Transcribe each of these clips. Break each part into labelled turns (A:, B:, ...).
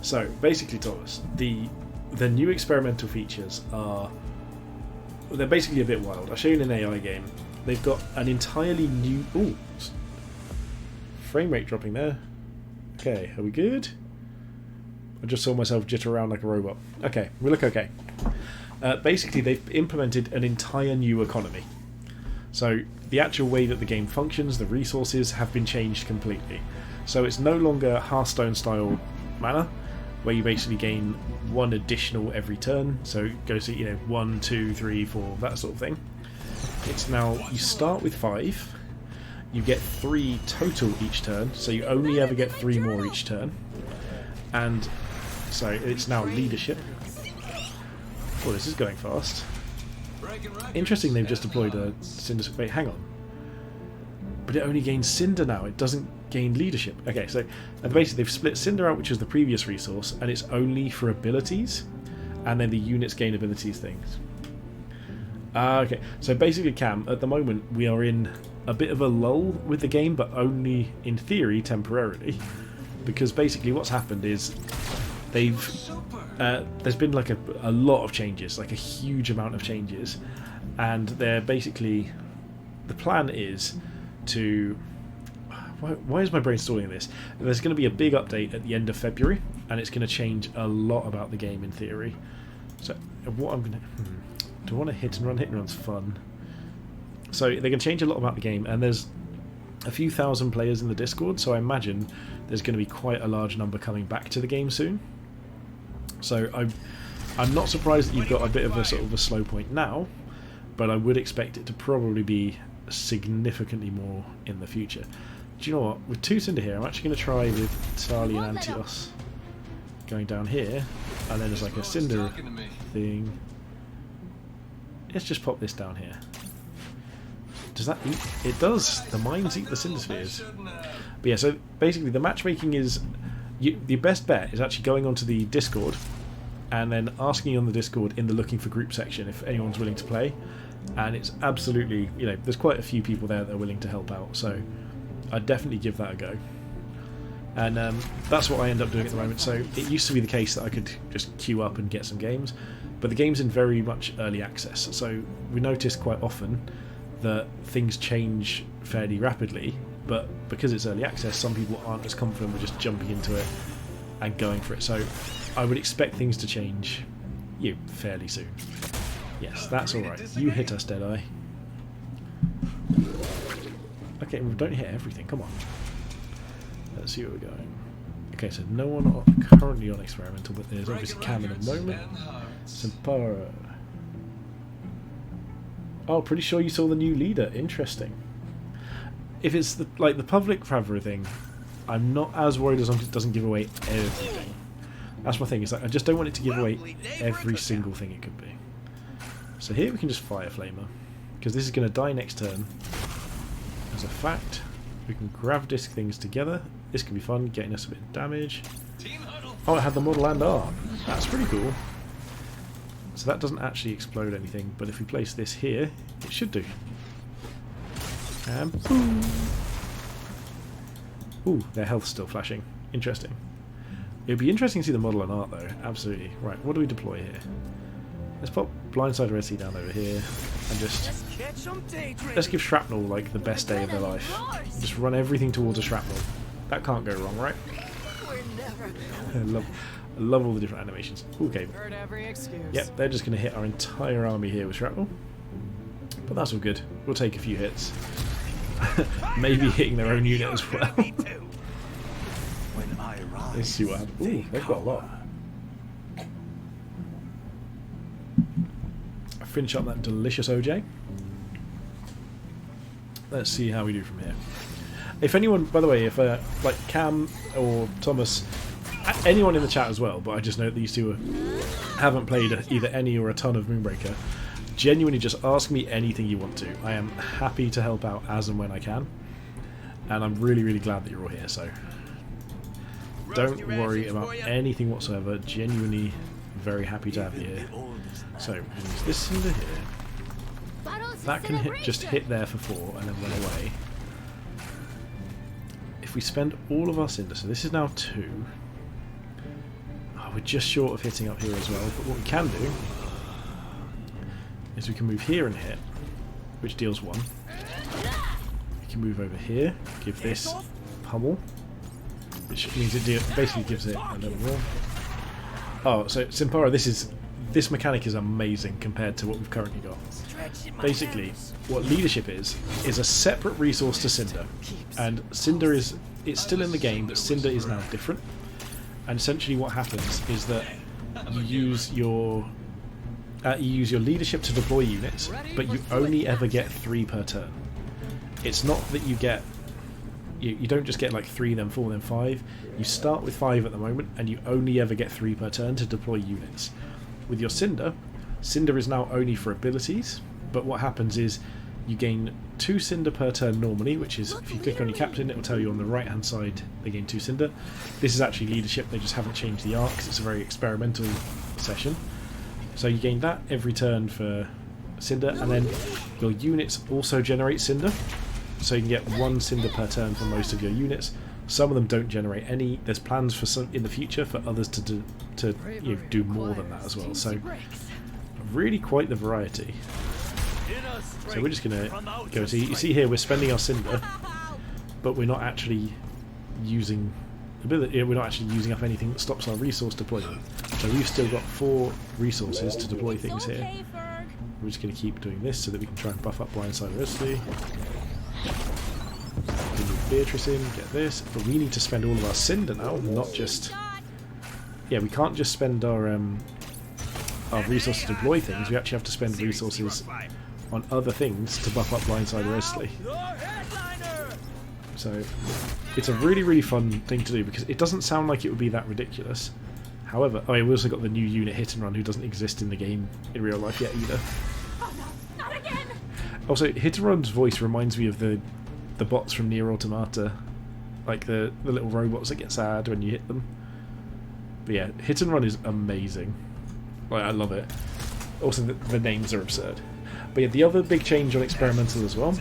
A: So basically, Thomas, the new experimental features are, they're basically a bit wild. I'll show you in an AI game. They've got an entirely new... Ooh, frame rate dropping there. Okay, are we good? I just saw myself jitter around like a robot. Okay, we look okay. Basically, they've implemented an entire new economy. So the actual way that the game functions, the resources, have been changed completely. So it's no longer Hearthstone-style mana, where you basically gain one additional every turn. So it goes to 1, 2, 3, 4, that sort of thing. It's now you start with 5. You get 3 total each turn, so you only ever get 3 more each turn. And so it's now leadership. Oh, this is going fast. Interesting, they've just deployed a Cinder... Wait, hang on. But it only gains Cinder now, it doesn't gain leadership. Okay, so basically they've split Cinder out, which is the previous resource, and it's only for abilities, and then the units gain abilities things. Okay, so basically, Cam, at the moment we are in a bit of a lull with the game, but only in theory temporarily, because basically what's happened is there's been like a lot of changes, like a huge amount of changes, and they're basically, the plan is to, why is my brain stalling this? There's going to be a big update at the end of February, and it's going to change a lot about the game in theory. So what I'm going to... Do I want to hit and run? Hit and run's fun. So they're going to change a lot about the game, and there's a few thousand players in the Discord, so I imagine there's going to be quite a large number coming back to the game soon. So I'm not surprised that you've got a bit of a sort of a slow point now, but I would expect it to probably be significantly more in the future. Do you know what? With 2 Cinder here, I'm actually going to try with Tali and Antios going down here, and then there's like a Cinder thing. Let's just pop this down here. Does that eat? It does. The mines eat the Cinder Spheres. But yeah, so basically the matchmaking is... the best bet is actually going onto the Discord and then asking on the Discord in the looking for group section if anyone's willing to play. And it's absolutely... there's quite a few people there that are willing to help out. So I'd definitely give that a go. And that's what I end up doing at the moment. So it used to be the case that I could just queue up and get some games, but the game's in very much early access, so we notice quite often that things change fairly rapidly, but because it's early access, some people aren't as confident with just jumping into it and going for it. So I would expect things to change fairly soon. Yes, that's alright. You hit us, Deadeye. Okay, well, don't hit everything, come on. Let's see where we're going. Okay, so no one currently on experimental, but there's obviously Cam in a moment. Sampara. Oh, pretty sure you saw the new leader. Interesting. If it's the public favor thing, I'm not as worried as long as it doesn't give away everything. That's my thing. Is I just don't want it to give away every single thing it could be. So here we can just Fire Flamer, because this is going to die next turn. As a fact, we can grav disc things together. This could be fun, getting us a bit of damage. Oh, it had the model and art. That's pretty cool. So that doesn't actually explode anything, but if we place this here, it should do. And boom! Ooh, their health's still flashing. Interesting. It would be interesting to see the model and art though, absolutely. Right, what do we deploy here? Let's pop Blindside Red Sea down over here and just... Let's give Shrapnel like the best day of their life. Just run everything towards a Shrapnel. That can't go wrong, right? I love all the different animations. Okay. Yep, they're just going to hit our entire army here with Shrapnel. But that's all good. We'll take a few hits. Maybe hitting their own unit as well. Let's see what happens. Ooh, they've got a lot. Finish up that delicious OJ. Let's see how we do from here. If anyone, by the way, if like Cam or Thomas, anyone in the chat as well, but I just know that these two haven't played either any or a ton of Moonbreaker, genuinely just ask me anything you want to. I am happy to help out as and when I can, and I'm really, really glad that you're all here, so don't worry about anything whatsoever. Genuinely very happy to have you here. So, use this Cinder here. That can just hit there for 4 and then run away. If we spend all of our Cinder, so this is now 2. we're just short of hitting up here as well, but what we can do is we can move here and hit, which deals 1. We can move over here, give this pummel, which means it basically gives it a little more. Oh, so Simpara, this mechanic is amazing compared to what we've currently got. Basically, what leadership is a separate resource to Cinder, and Cinder it's still in the game, but Cinder is now different. And essentially, what happens is that you use your leadership to deploy units, but you only ever get 3 per turn. It's not that you get you don't just get like 3, then 4, then 5. You start with 5 at the moment, and you only ever get 3 per turn to deploy units. With your Cinder is now only for abilities, but what happens is you gain 2 Cinder per turn normally, which is, if you click on your captain, it will tell you on the right hand side they gain 2 Cinder. This is actually leadership, they just haven't changed the arcs, it's a very experimental session. So you gain that every turn for Cinder, and then your units also generate Cinder. So you can get 1 Cinder per turn for most of your units. Some of them don't generate any. There's plans for some in the future for others to do more than that as well. So really quite the variety. So we're just going to go. So you see here we're spending our Cinder, but we're not actually using ability. We're not actually using up anything that stops our resource deployment. So we've still got 4 resources to deploy things here. We're just going to keep doing this so that we can try and buff up Blindside Wesley. We move Beatrice in, get this, but we need to spend all of our Cinder now, not just... Yeah, we can't just spend our resources to deploy things, we actually have to spend resources on other things to buff up Blindside Wesley. So, it's a really, really fun thing to do, because it doesn't sound like it would be that ridiculous. However, oh yeah, we also got the new unit Hit and Run, who doesn't exist in the game in real life yet either. Also, Hit and Run's voice reminds me of the bots from Nier Automata, like the little robots that get sad when you hit them. But yeah, Hit and Run is amazing. Like, I love it. Also, the names are absurd. But yeah, the other big change on Experimental as well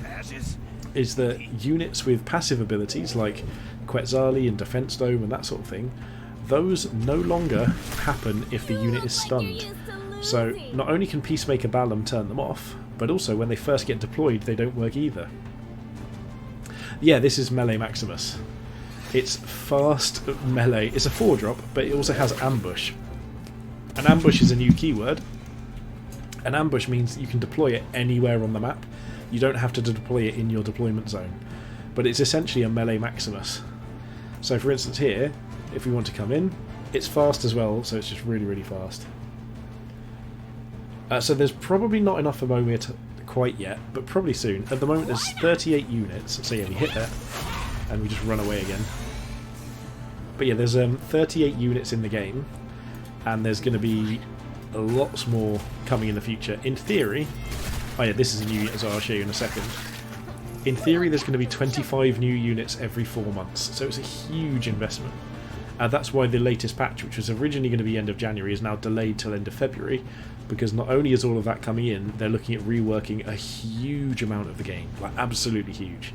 A: is that units with passive abilities like Quetzali and Defense Dome and that sort of thing, those no longer happen if the unit is stunned. So not only can Peacemaker Balam turn them off, but also when they first get deployed they don't work either. Yeah, this is Melee Maximus. It's fast melee. It's a 4-drop, but it also has ambush. An ambush is a new keyword. An ambush means you can deploy it anywhere on the map. You don't have to deploy it in your deployment zone. But it's essentially a Melee Maximus. So for instance here, if we want to come in, it's fast as well, so it's just really, really fast. So there's probably not enough ammonia quite yet, but probably soon. At the moment there's 38 units, so yeah, we hit that, and we just run away again. But yeah, there's 38 units in the game, and there's going to be lots more coming in the future. In theory, oh yeah, this is a new unit as well, I'll show you in a second. In theory there's going to be 25 new units every 4 months, so it's a huge investment. That's why the latest patch, which was originally going to be end of January, is now delayed till end of February, because not only is all of that coming in, they're looking at reworking a huge amount of the game, like absolutely huge.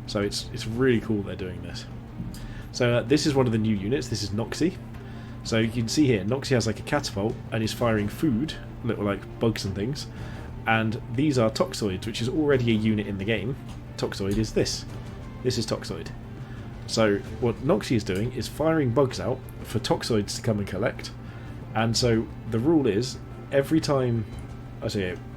A: So it's really cool they're doing this. So this is one of the new units. This is Noxie. So you can see here, Noxie has like a catapult and is firing food, little like bugs and things. And these are Toxoids, which is already a unit in the game. Toxoid is this. This is Toxoid. So what Noxie is doing is firing bugs out for Toxoids to come and collect. And so the rule is, every time,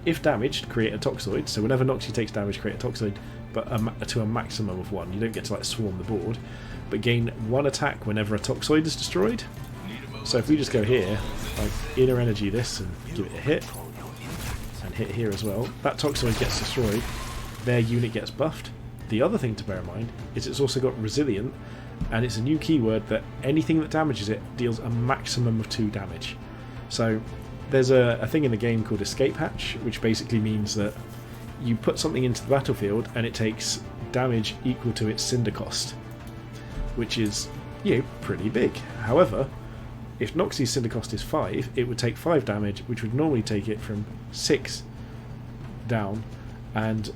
A: if damaged, create a Toxoid. So whenever Noxie takes damage, create a Toxoid, but to a maximum of 1. You don't get to like swarm the board, but gain 1 attack whenever a Toxoid is destroyed. So if we just go here, like inner energy this and give it a hit, and hit here as well, that Toxoid gets destroyed, their unit gets buffed. The other thing to bear in mind is it's also got resilient, and it's a new keyword that anything that damages it deals a maximum of 2 damage. So there's a thing in the game called Escape Hatch, which basically means that you put something into the battlefield and it takes damage equal to its Cinder cost, which is, pretty big. However, if Noxie's Cinder cost is 5, it would take 5 damage, which would normally take it from 6 down, and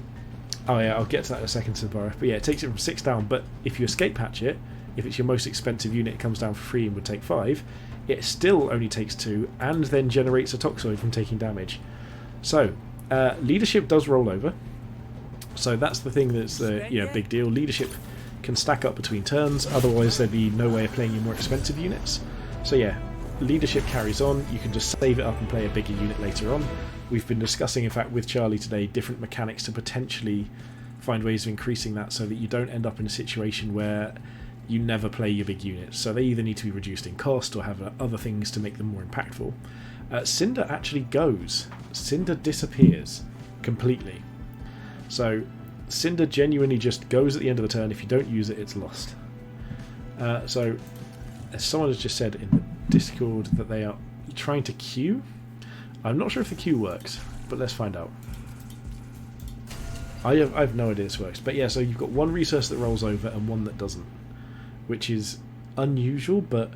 A: oh yeah, I'll get to that in a second, Sabara. But yeah, it takes it from 6 down, but if you escape hatch it, if it's your most expensive unit, it comes down for 3 and would take 5. It still only takes 2 and then generates a Toxoid from taking damage. So leadership does roll over. So that's the thing that's the big deal. Leadership can stack up between turns, otherwise there'd be no way of playing your more expensive units. So yeah, leadership carries on. You can just save it up and play a bigger unit later on. We've been discussing, in fact, with Charlie today, different mechanics to potentially find ways of increasing that so that you don't end up in a situation where you never play your big units. So they either need to be reduced in cost or have other things to make them more impactful. Cinder actually goes. Cinder disappears completely. So Cinder genuinely just goes at the end of the turn. If you don't use it, it's lost. So as someone has just said in the Discord that they are trying to queue. I'm not sure if the queue works, but let's find out. I have no idea this works. But yeah, so you've got one resource that rolls over and one that doesn't, which is unusual, but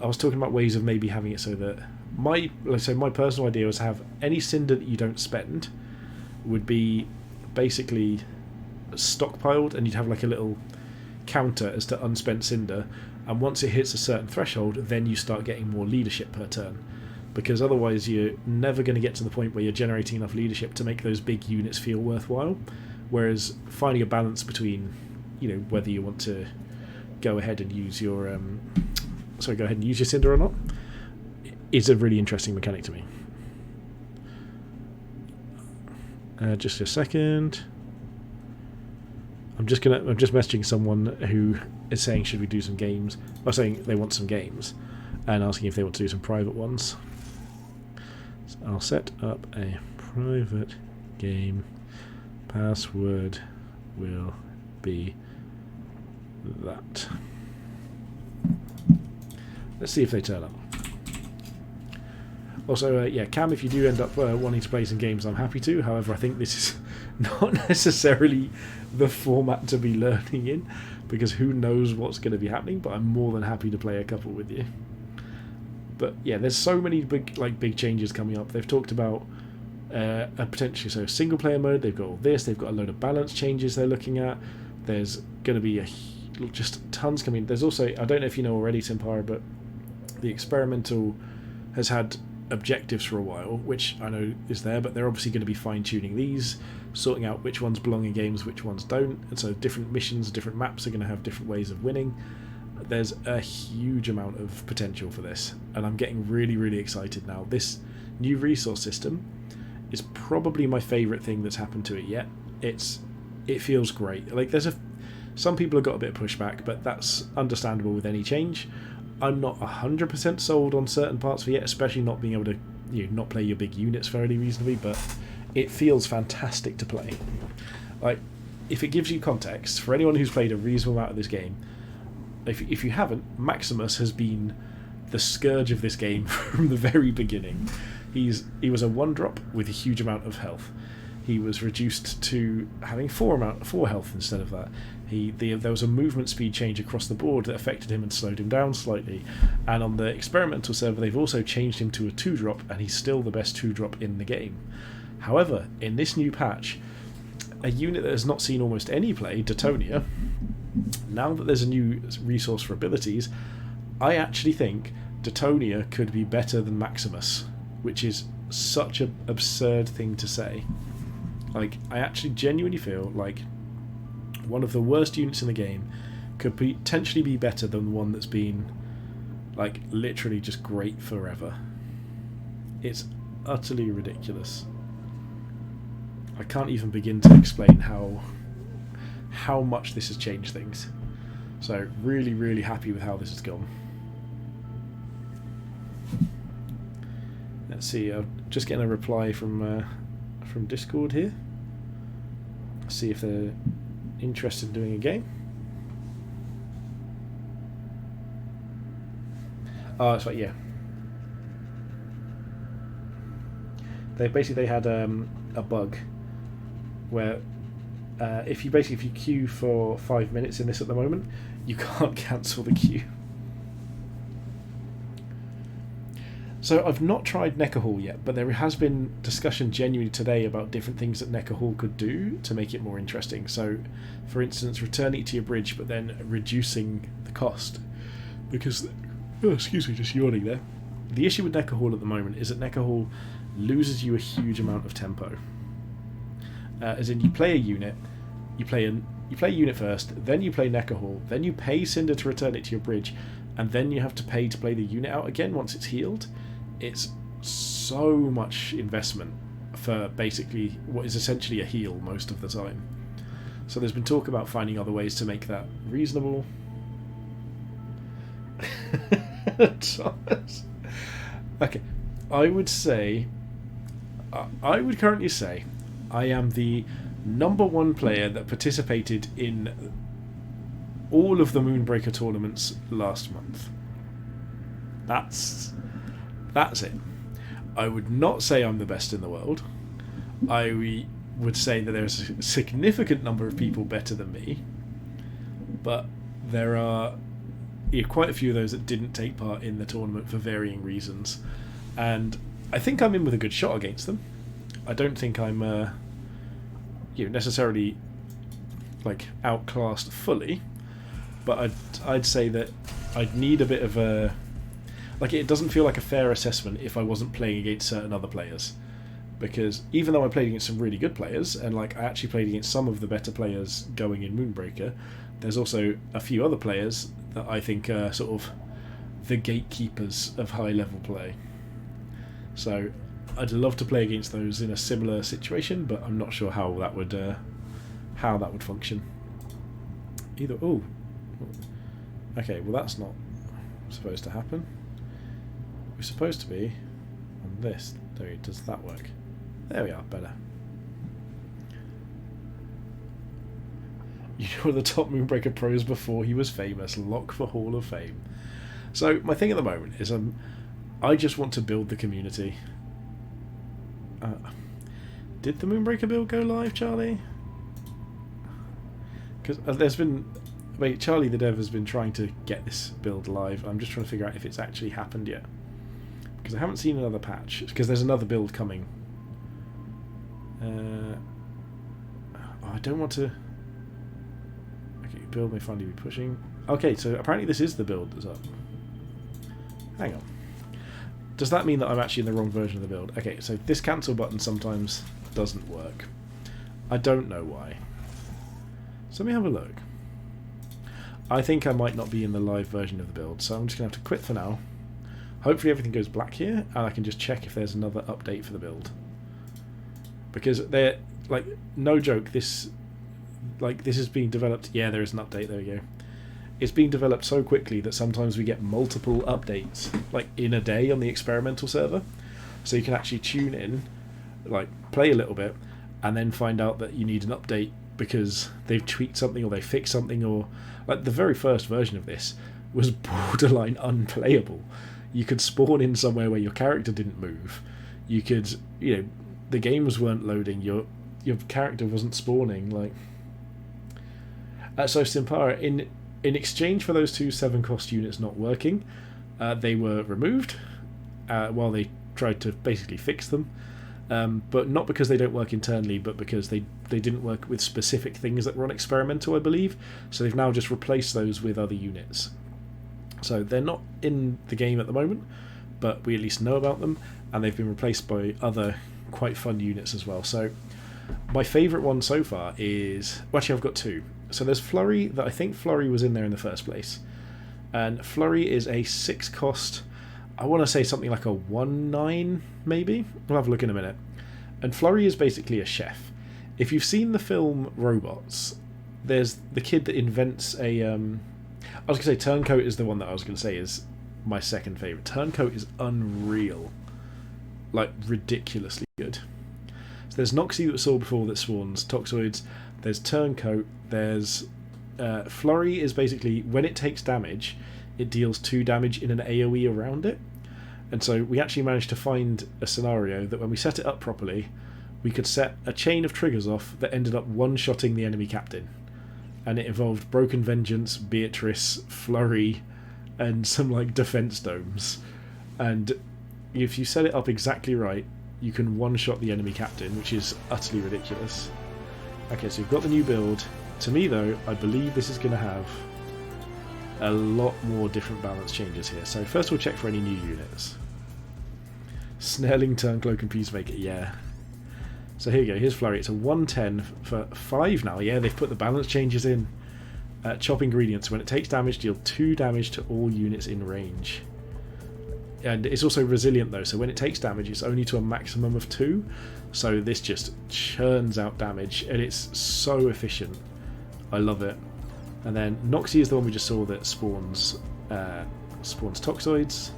A: I was talking about ways of maybe having it so that my personal idea was to have any cinder that you don't spend would be basically stockpiled, and you'd have like a little counter as to unspent cinder, and once it hits a certain threshold, then you start getting more leadership per turn, because otherwise you're never going to get to the point where you're generating enough leadership to make those big units feel worthwhile. Whereas finding a balance between, whether you want to go ahead and use your cinder or not is a really interesting mechanic to me. Just a second. I'm just messaging someone who is saying should we do some games, or saying they want some games, and asking if they want to do some private ones. So I'll set up a private game. Password will be that. Let's see if they turn up. Also, Cam, if you do end up wanting to play some games, I'm happy to. However, I think this is not necessarily the format to be learning in, because who knows what's going to be happening, but I'm more than happy to play a couple with you. But yeah, there's so many big changes coming up. They've talked about potentially single player mode. They've got all this. They've got a load of balance changes they're looking at. There's going to be just tons coming. There's also, I don't know if you know already, Tempara, but the experimental has had objectives for a while, which I know is there, but they're obviously going to be fine-tuning these, sorting out which ones belong in games, which ones don't, and so different missions, different maps are going to have different ways of winning. There's a huge amount of potential for this, and I'm getting really, really excited now. This new resource system is probably my favourite thing that's happened to it yet. It feels great. Like, some people have got a bit of pushback, but that's understandable with any change. I'm not 100% sold on certain parts of it yet, especially not being able to not play your big units fairly reasonably, but it feels fantastic to play. Like, if it gives you context, for anyone who's played a reasonable amount of this game, if you haven't, Maximus has been the scourge of this game from the very beginning. He was a 1-drop with a huge amount of health. He was reduced to having 4 health instead of that. There was a movement speed change across the board that affected him and slowed him down slightly. And on the experimental server, they've also changed him to a 2-drop, and he's still the best 2-drop in the game. However, in this new patch, a unit that has not seen almost any play, Detonia, now that there's a new resource for abilities, I actually think Detonia could be better than Maximus, which is such an absurd thing to say. Like, I actually genuinely feel like one of the worst units in the game could potentially be better than one that's been, like, literally just great forever. It's utterly ridiculous. I can't even begin to explain how much this has changed things. So, really, really happy with how this has gone. Let's see, I'm just getting a reply from Discord here. See if they're interested in doing a game. Oh, that's right, yeah. They had a bug where if you queue for 5 minutes in this at the moment, you can't cancel the queue. So I've not tried Necker Hall yet, but there has been discussion genuinely today about different things that Necker Hall could do to make it more interesting. So, for instance, returning it to your bridge, but then reducing the cost. Because, oh, excuse me, just yawning there. The issue with Necker Hall at the moment is that Necker Hall loses you a huge amount of tempo. As in, you play a unit, you play a unit first, then you play Necker Hall, then you pay Cinder to return it to your bridge, and then you have to pay to play the unit out again once it's healed. It's so much investment for basically what is essentially a heal most of the time. So there's been talk about finding other ways to make that reasonable. Thomas. Okay, I would currently say I am the #1 player that participated in all of the Moonbreaker tournaments last month. That's it. I would not say I'm the best in the world. I would say that there's a significant number of people better than me, but there are quite a few of those that didn't take part in the tournament for varying reasons, and I think I'm in with a good shot against them. I don't think I'm necessarily like outclassed fully, but I'd say that I'd need a bit of a it doesn't feel like a fair assessment if I wasn't playing against certain other players, because even though I played against some really good players and I actually played against some of the better players going in Moonbreaker, there's also a few other players that I think are sort of the gatekeepers of high level play. So I'd love to play against those in a similar situation, but I'm not sure how that would function. Either okay, well that's not supposed to happen. We're supposed to be on this. Does that work? There we are, better. You were the top Moonbreaker pros before he was famous. Lock for Hall of Fame. So my thing at the moment is I just want to build the community. Did the Moonbreaker build go live, Charlie? Because there's been... Wait, Charlie the dev has been trying to get this build live. I'm just trying to figure out if it's actually happened yet. Because I haven't seen another patch. Because there's another build coming. I don't want to... Okay, build may finally be pushing. Okay, so apparently this is the build that's up. Hang on. Does that mean that I'm actually in the wrong version of the build? Okay, so this cancel button sometimes doesn't work. I don't know why. So let me have a look. I think I might not be in the live version of the build, so I'm just going to have to quit for now. Hopefully everything goes black here, and I can just check if there's another update for the build. Because they're, no joke, this is being developed... Yeah, there is an update, there we go. It's being developed so quickly that sometimes we get multiple updates, in a day on the experimental server. So you can actually tune in, play a little bit, and then find out that you need an update because they've tweaked something or they fixed something, or... the very first version of this was borderline unplayable. You could spawn in somewhere where your character didn't move. You could, the games weren't loading. Your character wasn't spawning. So Simpara, in exchange for those 2 7-cost units not working, they were removed while they tried to basically fix them. But not because they don't work internally, but because they didn't work with specific things that were on experimental, I believe. So they've now just replaced those with other units. So they're not in the game at the moment, but we at least know about them, and they've been replaced by other quite fun units as well. So my favourite one so far is... Well, actually, I've got 2. So there's Flurry, that I think Flurry was in there in the first place. And Flurry is a 6-cost... I want to say something like a 1/9, maybe? We'll have a look in a minute. And Flurry is basically a chef. If you've seen the film Robots, there's the kid that invents a... I was going to say Turncoat is the one that I was going to say is my second favourite. Turncoat is unreal. Ridiculously good. So there's Noxie that we saw before that spawns Toxoids. There's Turncoat. There's... Flurry is basically, when it takes damage... it deals 2 damage in an AoE around it. And so we actually managed to find a scenario that when we set it up properly, we could set a chain of triggers off that ended up one-shotting the enemy captain. And it involved Broken Vengeance, Beatrice, Flurry, and some defense domes. And if you set it up exactly right, you can one-shot the enemy captain, which is utterly ridiculous. Okay, so we've got the new build. To me, though, I believe this is going to have... a lot more different balance changes here. So first we'll check for any new units. Snarling, Turncloak and Peacemaker, yeah. So here you go, here's Flurry. It's a 110 for 5 now. Yeah, they've put the balance changes in. Chop ingredients. When it takes damage, deal 2 damage to all units in range. And it's also resilient though, so when it takes damage, it's only to a maximum of 2. So this just churns out damage, and it's so efficient. I love it. And then Noxie is the one we just saw that spawns Toxoids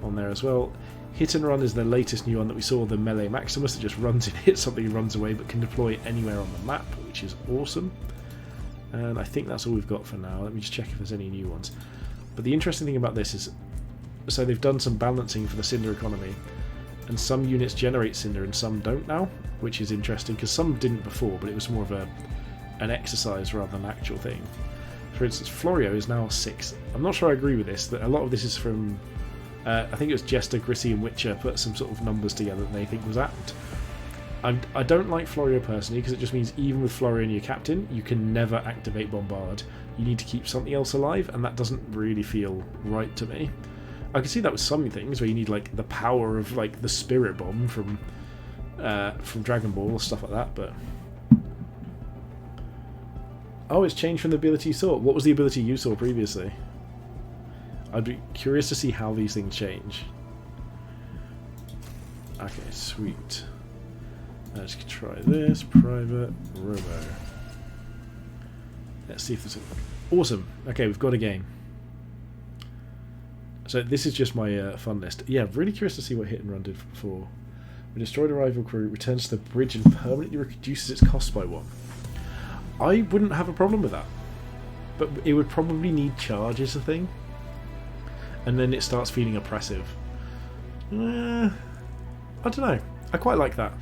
A: on there as well. Hit and Run is the latest new one that we saw, the Melee Maximus that just runs in, hits something and runs away, but can deploy anywhere on the map, which is awesome. And I think that's all we've got for now. Let me just check if there's any new ones. But the interesting thing about this is, so they've done some balancing for the Cinder economy, and some units generate Cinder and some don't now, which is interesting because some didn't before, but it was more of an exercise rather than an actual thing. For instance, Florio is now 6. I'm not sure I agree with this, that a lot of this is from, I think it was Jester, Grissy and Witcher put some sort of numbers together that they think was apt. I don't like Florio personally because it just means even with Florio and your captain, you can never activate Bombard. You need to keep something else alive, and that doesn't really feel right to me. I can see that with some things where you need like the power of like the Spirit Bomb from Dragon Ball or stuff like that, but oh, it's changed from the ability you saw. What was the ability you saw previously? I'd be curious to see how these things change. Okay, sweet. Let's try this. Private Robo. Let's see if there's a... Awesome. Okay, we've got a game. So this is just my fun list. Yeah, really curious to see what Hit and Run did before. We destroyed a rival crew, returns to the bridge and permanently reduces its cost by 1. I wouldn't have a problem with that. But it would probably need charge as a thing. And then it starts feeling oppressive. I don't know. I quite like that.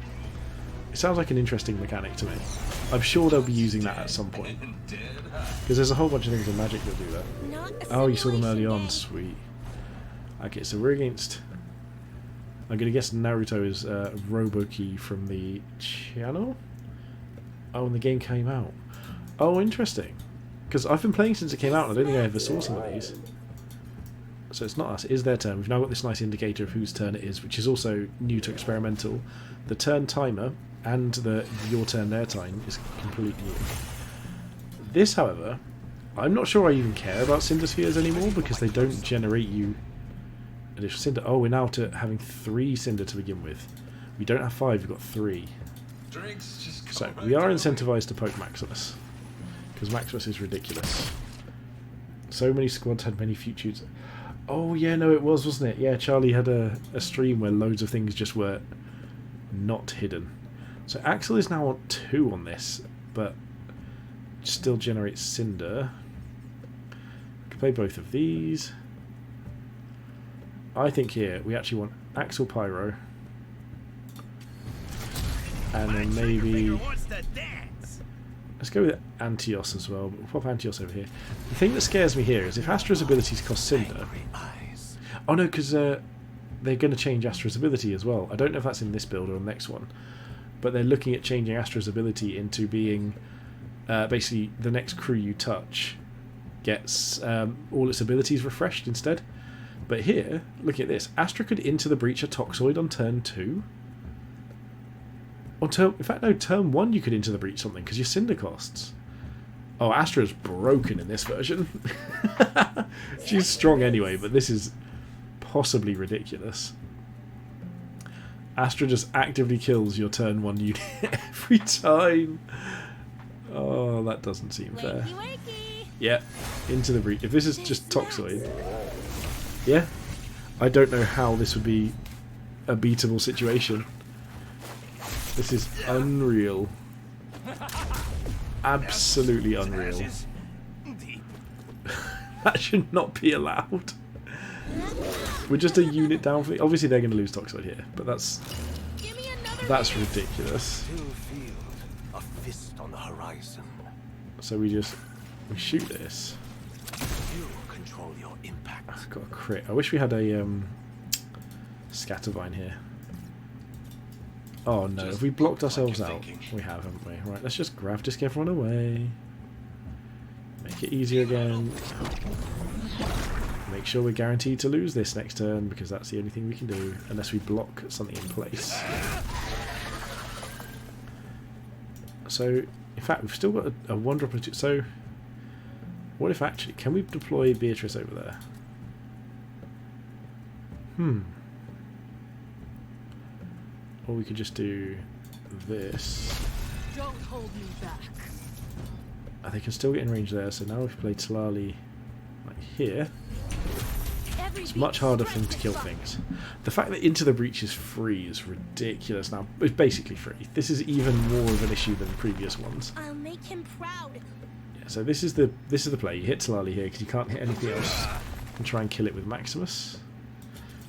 A: It sounds like an interesting mechanic to me. I'm sure they'll be using that at some point. Because there's a whole bunch of things in Magic that do that. Oh, you saw them early on. Sweet. Okay, so we're against... I'm going to guess Naruto is Robo-Key from the channel? Oh, and the game came out. Oh, interesting. Because I've been playing since it came out and I don't think I ever saw some of these. So it's not us, it is their turn. We've now got this nice indicator of whose turn it is, which is also new to experimental. The turn timer and the your turn their time is completely new. This, however, I'm not sure I even care about Cinder Spheres anymore because they don't generate you additional Cinder. Oh, we're now to having 3 Cinder to begin with. We don't have 5, we've got 3. So we are incentivized to poke Maximus because Maximus is ridiculous. So many squads had many futures. Oh yeah, no it was, wasn't it? Yeah, Charlie had a stream where loads of things just were not hidden. So Axel is now on 2 on this, but still generates Cinder. Can play both of these. I think here we actually want Axel Pyro. And then maybe... Let's go with Antios as well, but we'll pop Antios over here. The thing that scares me here is if Astra's abilities cost Cinder... Oh no, because they're going to change Astra's ability as well. I don't know if that's in this build or the next one. But they're looking at changing Astra's ability into being... basically, the next crew you touch gets all its abilities refreshed instead. But here, look at this. Astra could Into the Breach a Toxoid on turn 2. On turn, in fact, no, turn 1 you could Into the Breach something because your Cinder costs. Oh, Astra's broken in this version. She's strong anyway, but this is possibly ridiculous. Astra just actively kills your turn 1 unit every time. Oh, that doesn't seem fair. Yeah, Into the Breach. If this is just Toxoid, yeah, I don't know how this would be a beatable situation. This is unreal. Absolutely unreal. That should not be allowed. We're just a unit down for... Obviously they're going to lose Toxoid here, but that's ridiculous. So we shoot this. I've got a crit. I wish we had a Scattervine here. Oh no, have we blocked ourselves out? We have, haven't we? Right, let's just grab Disc, run away. Make it easier again. make sure we're guaranteed to lose this next turn, because that's the only thing we can do, unless we block something in place. So, in fact, we've still got a 1-drop or 2. So, what if actually... Can we deploy Beatrice over there? Or we could just do this.
B: Don't hold me back.
A: They can still get in range there, so now if we play Talali like here, it's much harder for them to kill things. The fact that Into the Breach is free is ridiculous now. It's basically free. This is even more of an issue than the previous ones.
B: I'll make him proud.
A: Yeah, so this is the play. You hit Talali here because you can't hit anything else, and try and kill it with Maximus.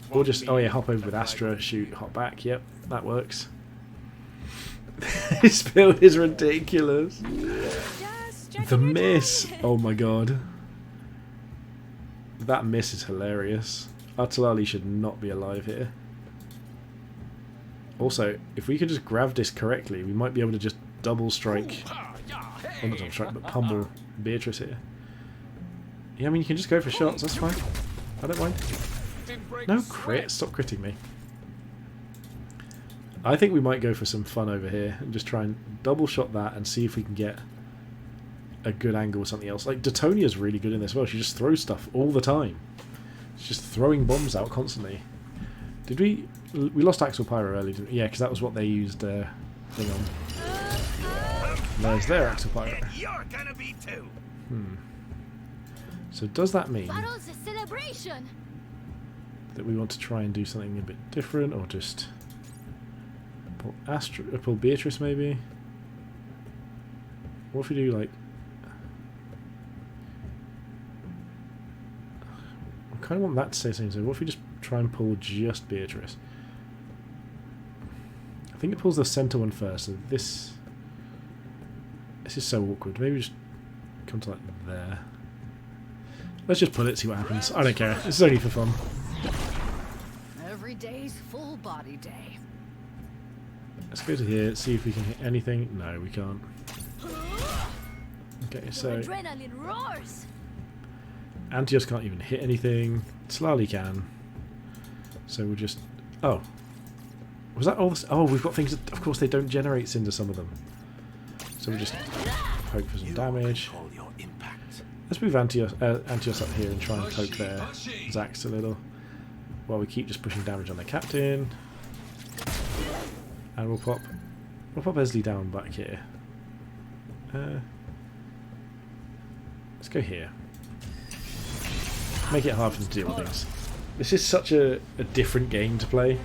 A: Or just, oh yeah, hop over with Astra, shoot, hop back. Yep, that works. This build is ridiculous. The miss! Oh my god. That miss is hilarious. Talali should not be alive here. Also, if we could just grab this correctly, we might be able to just double strike. Well, not double strike, but pummel Beatrice here. Yeah, I mean, you can just go for shots, that's fine. I don't mind. No crit, stop critting me. I think we might go for some fun over here and just try and double shot that and see if we can get a good angle with something else. Like, Datonia's really good in this as well. She just throws stuff all the time. She's just throwing bombs out constantly. Did we lost Axel Pyro earlier, didn't we? Yeah, because that was what they used thing on. There's their Axel Pyro.
C: You're gonna be too.
A: So does that mean
B: Battle's a celebration.
A: that we want to try and do something a bit different, or just pull Beatrice maybe? What if we do like... I kind of want that to say something, so what if we just try and pull just Beatrice? I think it pulls the centre one first, so this is so awkward. Maybe just come to like there. Let's just pull it, see what happens. I don't care, this is only for fun.
B: Every day's full body day.
A: Let's go to here, see if we can hit anything. No, we can't. Okay, so
B: Adrenaline roars.
A: Antios can't even hit anything. Talali can. So we'll just... Oh. Was that all this? Oh, we've got things that... Of course, they don't generate Cinder, some of them. So we'll just poke for some damage. Let's move Antios up here and try and poke their Zax a little. While we keep just pushing damage on their captain. And we'll pop Esley down back here. Let's go here. Make it hard for them to deal with things. This is such a different game to play.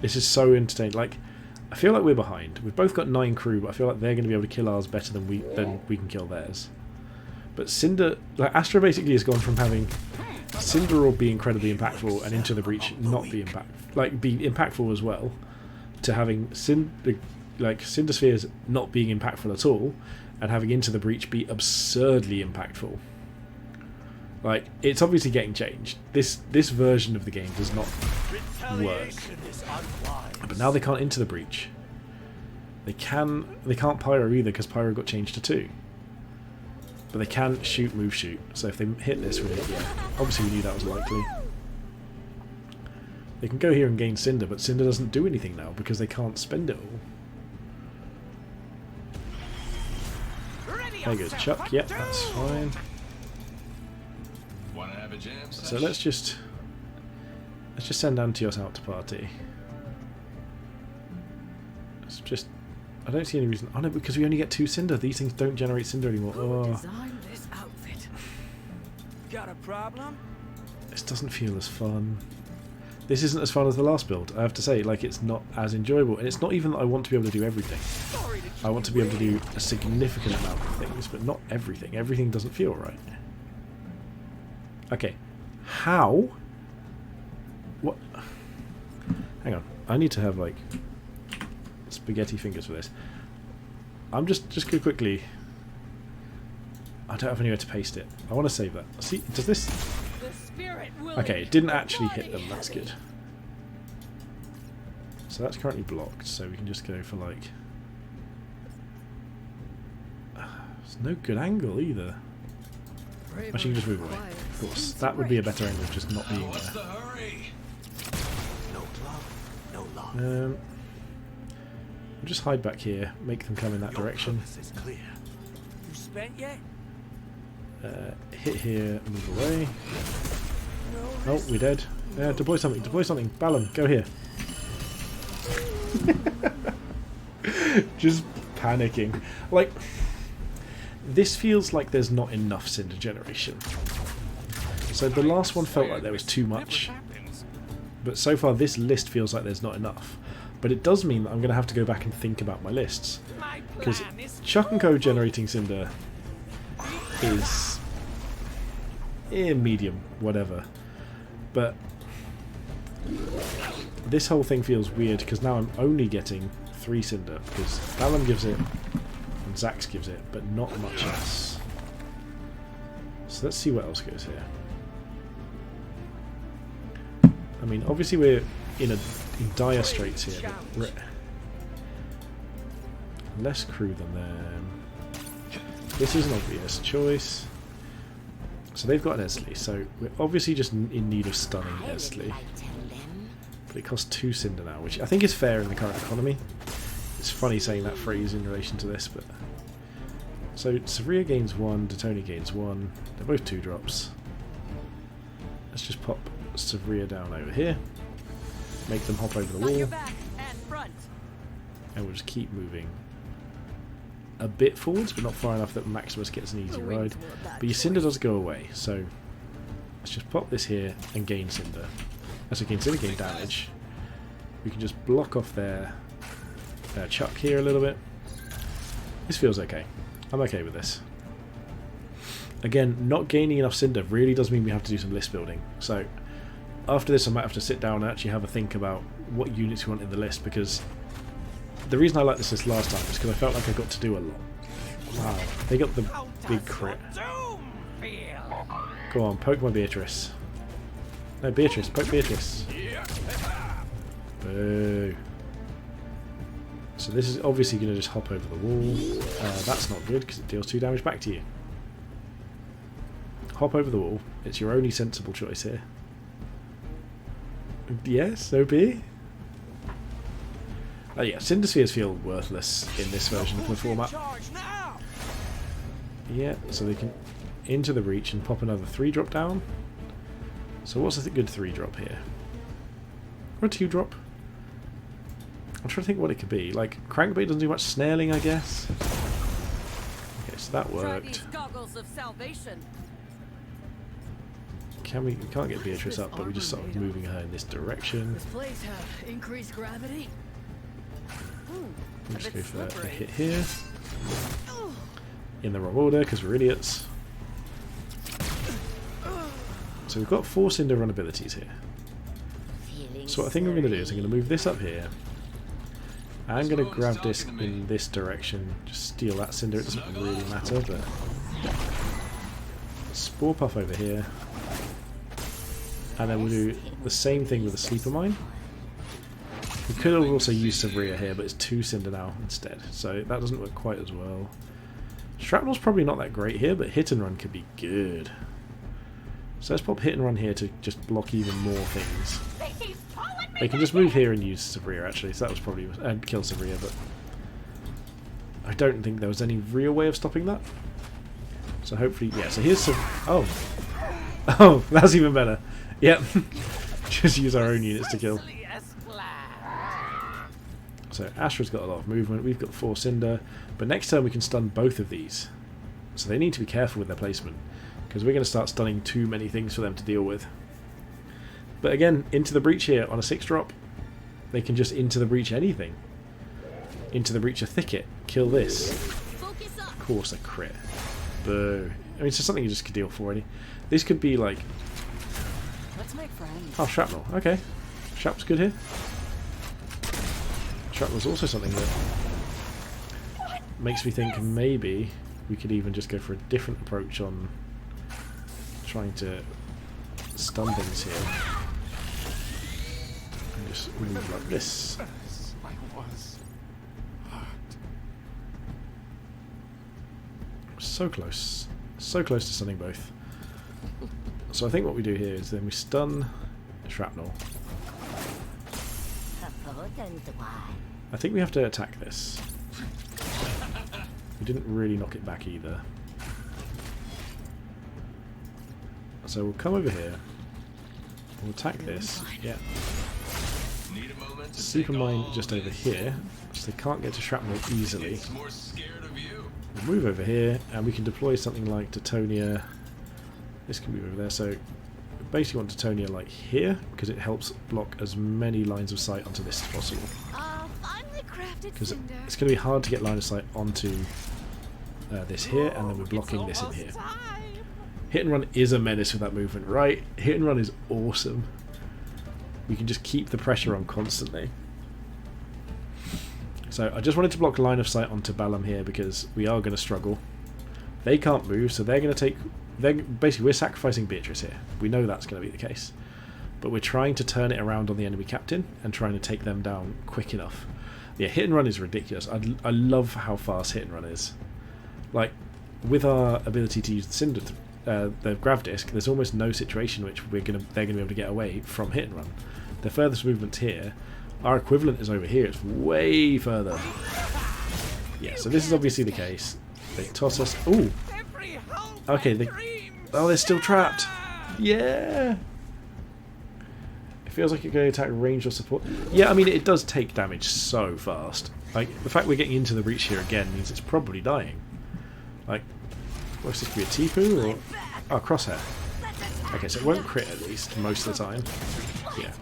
A: This is so entertaining. Like, I feel like we're behind. We've both got 9 crew, but I feel like they're going to be able to kill ours better than we can kill theirs. But Cinder, like Astra, basically has gone from having Cinder all be incredibly impactful and Into the Breach not be impactful as well, to having Cinder Spheres not being impactful at all, and having Into the Breach be absurdly impactful. Like, it's obviously getting changed. This version of the game does not work. But now they can't Into the Breach. They can't Pyro either, because Pyro got changed to 2. But they can shoot, move, shoot. So if they hit this with it, yeah. Obviously we knew that was likely. They can go here and gain Cinder, but Cinder doesn't do anything now because they can't spend it all. There goes Chuck. Yep, that's fine. So let's just send Antios out to party. It's just, I don't see any reason. Oh no, because we only get 2 Cinder. These things don't generate Cinder anymore. Oh.
C: This outfit. Got a problem?
A: This doesn't feel as fun. This isn't as fun as the last build, I have to say. Like, it's not as enjoyable, and it's not even that I want to be able to do everything. I want to be able to do a significant amount of things, but not everything. Everything doesn't feel right. Okay, how? What? Hang on, I need to have like spaghetti fingers for this. I'm just go quickly. I don't have anywhere to paste it. I want to save that. See, does this? Okay, it didn't actually hit them. That's good. So that's currently blocked. So we can just go for like. There's no good angle either. Or she can just move away. Of course, that would be a better angle, just not being
C: What's the
A: there.
C: hurry? No club, no love.
A: We'll just hide back here, make them come in that direction.
C: This is clear. You spent yet?
A: Hit here, move away.
C: No.
A: Oh, we're dead. Deploy something, deploy something. Balin, go here. Just panicking. Like, this feels like there's not enough cinder generation. So the last one felt like there was too much. But so far this list feels like there's not enough. But it does mean that I'm going to have to go back and think about my lists. Because Chuck and Co generating cinder is medium, whatever. But this whole thing feels weird because now I'm only getting 3 cinder because Balin gives it and Zax gives it, but not much else. So let's see what else goes here. I mean, obviously we're in dire straits here. But less crew than them. This is an obvious choice. So they've got an Esley, so we're obviously just in need of stunning Esley. But it costs 2 cinder now, which I think is fair in the current economy. It's funny saying that phrase in relation to this, but... So Savria gains 1, Detoni gains 1. They're both 2 drops. Let's just pop Savria down over here. Make them hop over the wall. And we'll just keep moving a bit forwards, but not far enough that Maximus gets an easy ride. But your cinder does go away, so let's just pop this here and gain cinder. As I gain cinder, gain damage. We can just block off their Chuck here a little bit. This feels okay. I'm okay with this. Again, not gaining enough cinder really does mean we have to do some list building. So after this I might have to sit down and actually have a think about what units we want in the list, because the reason I liked this list last time is because I felt like I got to do a lot. Wow, they got the big crit. Go on, poke my Beatrice. No, Beatrice, poke Beatrice. Boo. So this is obviously going to just hop over the wall. That's not good because it deals 2 damage back to you. Hop over the wall. It's your only sensible choice here. Yes, OP. Yeah, Cinder Spheres feel worthless in this version of the format. Yeah, so they can into the breach and pop another 3 drop down. So what's a good 3 drop here? Or a 2 drop? I'm trying to think what it could be. Like, Crankbait doesn't do much snailing, I guess. Okay, so that worked. We can't get Beatrice up, but we just start moving her in this direction.
B: We'll
A: just go for a hit here. In the wrong order, because we're idiots. So we've got 4 cinder run abilities here. So what I think I'm going to do is I'm going to move this up here. I'm going to grab this in this direction, just steal that cinder, it doesn't really matter, but... Spore Puff over here. And then we'll do the same thing with the Sleeper Mine. We could have also used Savria here, but it's 2 cinder now instead, so that doesn't work quite as well. Shrapnel's probably not that great here, but Hit and Run could be good. So let's pop Hit and Run here to just block even more things. They can just move here and use Savria actually, so that was probably... and kill Savria, but... I don't think there was any real way of stopping that. So hopefully... yeah, so here's some... oh! Oh, that's even better. Yep. Just use our own units to kill. So Astra's got a lot of movement, we've got 4 cinder, but next turn we can stun both of these. So they need to be careful with their placement, because we're going to start stunning too many things for them to deal with. But again, into the breach here on a 6 drop, they can just into the breach anything. Into the breach a thicket, kill this. Of course a crit. Boo. I mean, it's just something you just could deal for already. This could be like...
B: Let's make friends.
A: oh, shrapnel, okay. Shrapnel's good here. Shrapnel's also something that makes me think maybe we could even just go for a different approach on trying to stun things here. And just move like this. So close. So close to stunning both. So I think what we do here is then we stun shrapnel. I think we have to attack this. We didn't really knock it back either. So we'll come over here. We'll attack this. Yeah. Super mine just over here, so they can't get to shrapnel easily. We'll move over here, and we can deploy something like Teutonia. This can move over there. So we basically want Teutonia like here, because it helps block as many lines of sight onto this as possible. Because it's going to be hard to get line of sight onto this here, and then we're blocking this in here. Hit and run is a menace with that movement, right? Hit and run is awesome. We can just keep the pressure on constantly. So I just wanted to block line of sight onto Balam here because we are going to struggle. They can't move, so they're going to take... Basically, we're sacrificing Beatrice here. We know that's going to be the case. But we're trying to turn it around on the enemy captain and trying to take them down quick enough. Yeah, hit and run is ridiculous. I love how fast hit and run is. Like, with our ability to use the Cinder... the grav disc, there's almost no situation which they're going to be able to get away from hit and run. The furthest movement's here. Our equivalent is over here. It's way further. Yeah, so this is obviously the case. They toss us. Ooh. Okay. They're still trapped. Yeah. It feels like you're going to attack range or support. Yeah, I mean it does take damage so fast. Like the fact we're getting into the breach here again means it's probably dying. Like. What's this, be a Tipu or... Oh, crosshair. Okay, so it won't crit at least, most of the time. Yeah.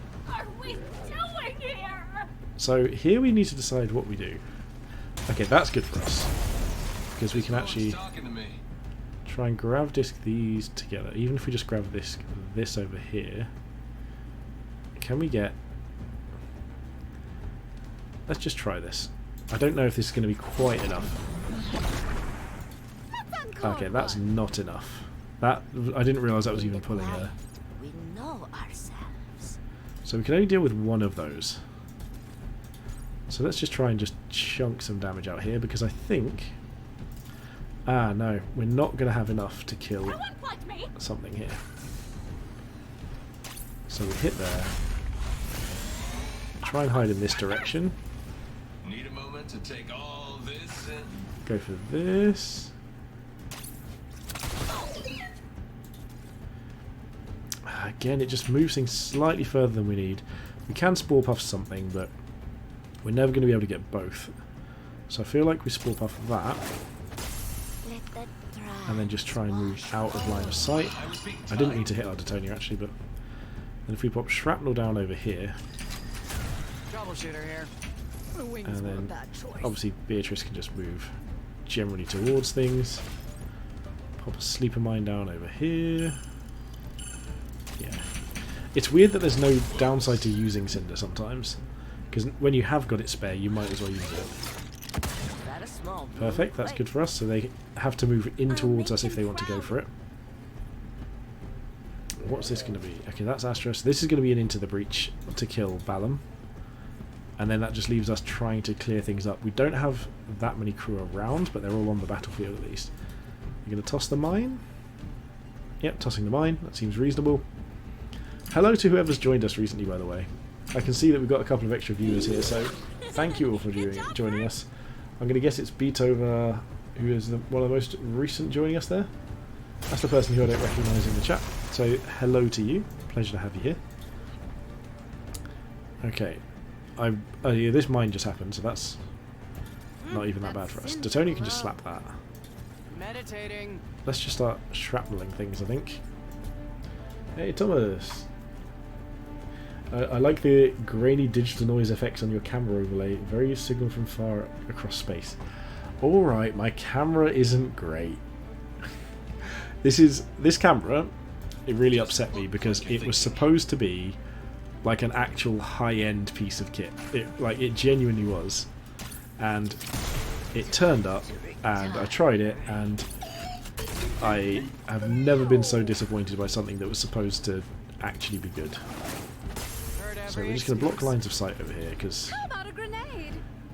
A: So here we need to decide what we do. Okay, that's good for us. Because we can actually try and grav disc these together. Even if we just grav this over here. Can we get... Let's just try this. I don't know if this is going to be quite enough. Okay, that's not enough. That I didn't realise that was even pulling her.
B: We know ourselves.
A: So we can only deal with one of those. So let's just try and just chunk some damage out here because I think... Ah, no. We're not going to have enough to kill something here. So we hit there. Try and hide in this direction.
C: Need a moment to take all this in.
A: Go for this. Again, it just moves things slightly further than we need. We can Spore Puff something, but we're never going to be able to get both. So I feel like we Spore Puff that, and then just try and move out of line of sight. I didn't need to hit our Teutonia actually, but then if we pop Shrapnel down over here, and then obviously Beatrice can just move generally towards things. Pop a Sleeper Mine down over here. Yeah. It's weird that there's no downside to using Cinder sometimes. Because when you have got it spare, you might as well use it. Perfect, that's good for us. So they have to move in towards us if they want to go for it. What's this going to be? Okay, that's Astra. So this is going to be an Into the Breach to kill Balam. And then that just leaves us trying to clear things up. We don't have that many crew around, but they're all on the battlefield at least. You're going to toss the mine? Yep, tossing the mine. That seems reasonable. Hello to whoever's joined us recently, by the way. I can see that we've got a couple of extra viewers here, so thank you all for joining us. I'm going to guess it's Beetover, who is one of the most recent joining us there. That's the person who I don't recognise in the chat. So hello to you. Pleasure to have you here. Okay. Yeah, this mine just happened, so that's not even that bad for us. Teutonia can just slap that.
B: Meditating.
A: Let's just start shrapneling things, I think. Hey, Thomas! I like the grainy digital noise effects on your camera overlay. Very signal from far across space. Alright, my camera isn't great. This camera, it really upset me because it was supposed to be like an actual high-end piece of kit. It genuinely was. And it turned up, and I tried it, and I have never been so disappointed by something that was supposed to actually be good. So we're just going to block lines of sight over here because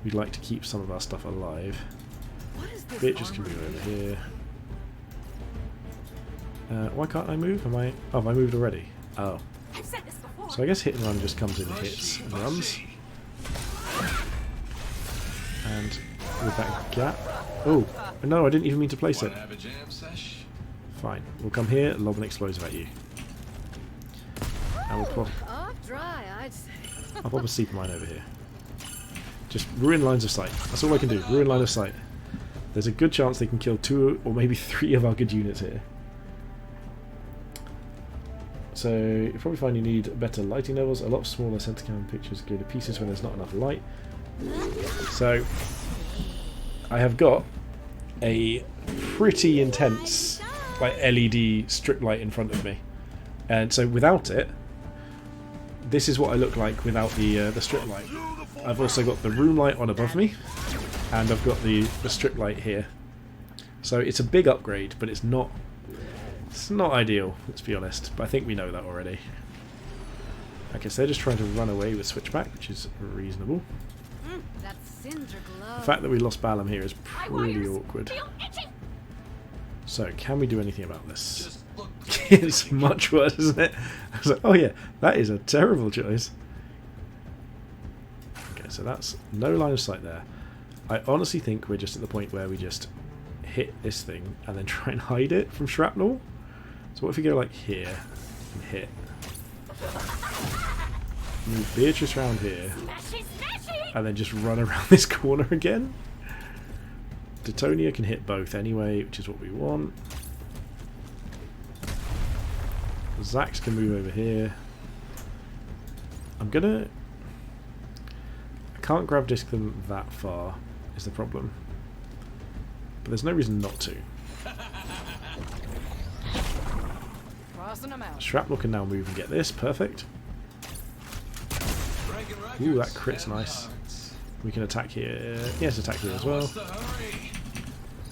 A: we'd like to keep some of our stuff alive. Beatrice can move over here. Why can't I move? Am I... Oh, have I moved already? Oh.
B: I've said this before.
A: So I guess hit and run just comes in and hits and runs. And with that gap... Oh, no, I didn't even mean to place it. Fine. We'll come here, lob an explosive at you. And we'll pop...
B: Off dry, I'd say.
A: I'll pop a super mine over here. Just ruin lines of sight. That's all I can do. Ruin line of sight. There's a good chance they can kill 2 or maybe 3 of our good units here. So you probably find you need better lighting levels. A lot of smaller center cannon pictures go to pieces when there's not enough light. So I have got a pretty intense like LED strip light in front of me, and so without it, this is what I look like without the strip light. I've also got the room light on above me, and I've got the strip light here. So it's a big upgrade, but it's not ideal, let's be honest. But I think we know that already. Okay, so they're just trying to run away with switchback, which is reasonable.
B: That cinder glow.
A: The fact that we lost Balam here is pretty awkward. So, can we do anything about this? It's much worse, isn't it? I was like, oh yeah, that is a terrible choice. Okay, so that's no line of sight there. I honestly think we're just at the point where we just hit this thing and then try and hide it from shrapnel. So what if we go like here and hit? Move Beatrice around here. And then just run around this corner again. Titonia can hit both anyway, which is what we want. Zax can move over here. I can't grab disc them that far, is the problem. But there's no reason not to. Shrapnel can now move and get this, perfect. Ooh, that crit's nice. We can attack here. Yes, attack here as well.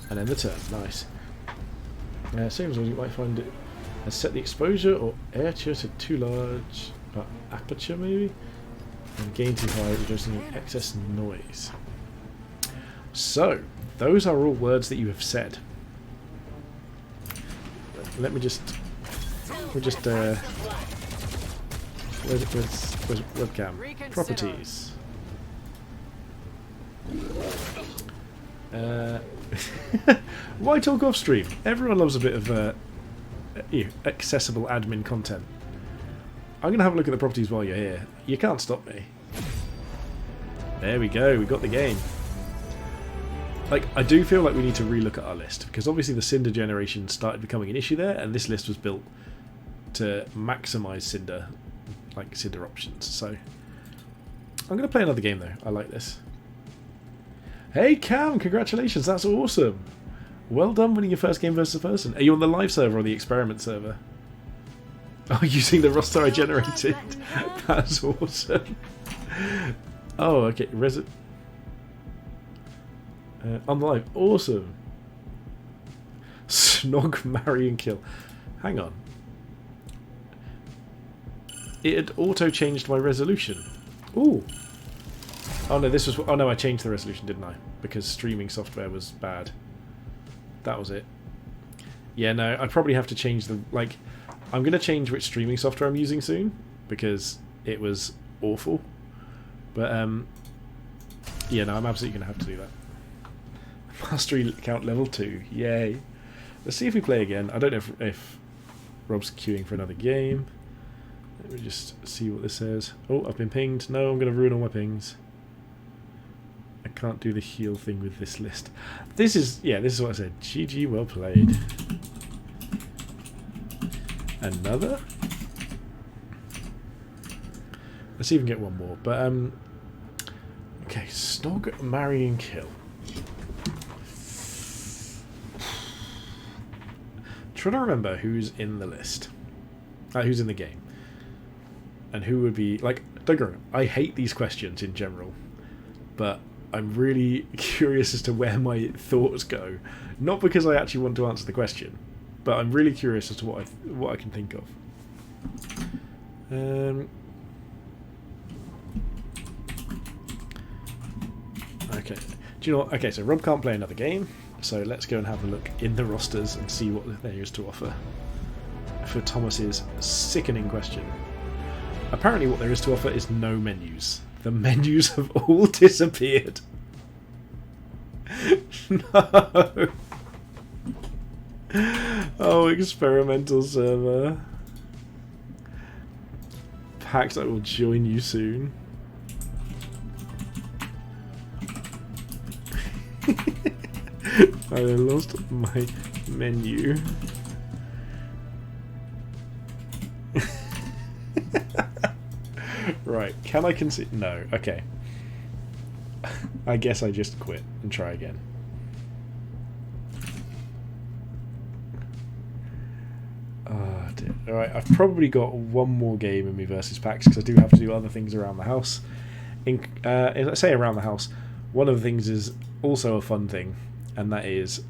A: And then the turn, nice. Same as you might find it. Set the exposure or aperture to too large, aperture maybe, and gain too high, reducing excess noise. So, those are all words that you have said. Let me just. Where's webcam? Properties. Why talk off stream? Everyone loves a bit of accessible admin content. I'm going to have a look at the properties while you're here. You can't stop me. There we go, we got the game. Like, I do feel like we need to relook at our list, because obviously the Cinder generation started becoming an issue there, and this list was built to maximise Cinder, like Cinder options. So I'm going to play another game though. I like this. Hey Cam, congratulations, that's awesome. Well done winning your first game versus a person. Are you on the live server or the experiment server? Oh, using the roster I generated. That's awesome. Oh, okay. On the live. Awesome. Snog, marry and kill. Hang on. It had auto-changed my resolution. Ooh. Oh no, this was... Oh no, I changed the resolution, didn't I? Because streaming software was bad. That was it. Yeah, no, I'd probably have to change the... Like, I'm going to change which streaming software I'm using soon, because it was awful. But, yeah, no, I'm absolutely going to have to do that. Mastery count level 2. Yay. Let's see if we play again. I don't know if Rob's queuing for another game. Let me just see what this says. Oh, I've been pinged. No, I'm going to ruin all my pings. I can't do the heal thing with this list. This is what I said. GG, well played. Another? Let's see if we can get one more. But, okay, Snog, marry and kill. Trying to remember who's in the list. Who's in the game. And who would be... Like, don't get me wrong, I hate these questions in general. But I'm really curious as to where my thoughts go. Not because I actually want to answer the question, but I'm really curious as to what I can think of. Okay. Do you know what? Okay, so Rob can't play another game, so let's go and have a look in the rosters and see what there is to offer. for Thomas's sickening question. Apparently what there is to offer is no menus. The menus have all disappeared. No. Oh, experimental server. Pax, I will join you soon. I lost my menu. Right, can I concede? No, okay. I guess I just quit and try again. Oh dear. Alright, I've probably got one more game in me versus Pax because I do have to do other things around the house. I say around the house, one of the things is also a fun thing, and that is